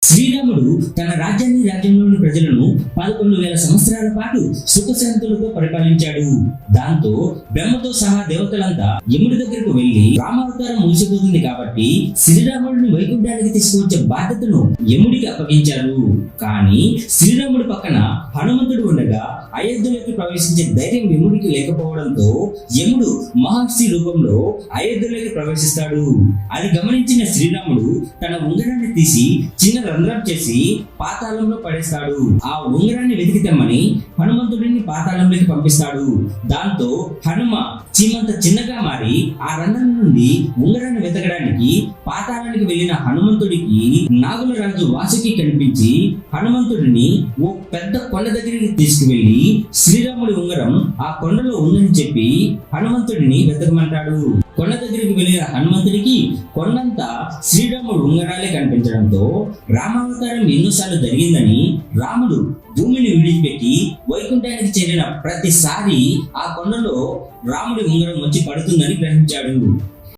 శ్రీరాముడు తన రాజ్యంలోని ప్రజలను 11,000 సంవత్సరాల పాటు సుఖశాంతులతో పరిపాలించాడు. దాంతో బ్రహ్మతో సహా దేవతలంతా యముడి దగ్గరకు వెళ్లి రామావతారం ముగిసిపోతుంది కాబట్టి శ్రీరాముడిని వైకుంఠానికి తీసుకువచ్చే బాధ్యతను యముడికి అప్పగించారు. కానీ శ్రీరాముడి పక్కన హనుమంతుడు ఉండగా అయోధ్యలోకి ప్రవేశించే ధైర్యం యముడికి లేకపోవడంతో యముడు మహర్షి రూపంలో అయోధ్యలోకి ప్రవేశిస్తాడు. అది గమనించిన శ్రీరాముడు తన ఉంగరాన్ని తీసి చిన్న రంధ్రం చేసి పాతాళంలో పడేస్తాడు. ఆ ఉంగరాన్ని వెతికి తెమ్మని హనుమంతుడిని పాతాళంలోకి పంపిస్తాడు. దాంతో హనుమ చీమంత చిన్నగా మారి ఆ రంధ్రం నుండి ఉంగరాన్ని వెతకడానికి పాతాళానికి వెళ్లిన హనుమంతుడికి నాగుల రాజు వాసుకి కనిపించి హనుమంతుడిని ఓ పెద్ద కొండ దగ్గరికి తీసుకువెళ్లి శ్రీరాముడి ఉంగరం ఆ కొండలో ఉందని చెప్పి హనుమంతుడిని వెతకమంటాడు. కొండ దగ్గరికి వెళ్లిన హనుమంతుడికి కొండంతా శ్రీరాముడు ఉంగరాలే కనిపించడంతో రామావతారం ఎన్నోసార్లు జరిగిందని రాముడు భూమిని విడిచిపెట్టి వైకుంఠానికి చేరిన ప్రతిసారి ఆ కొండలో రాముడి ఉంగరం వచ్చి పడుతుందని గ్రహించాడు.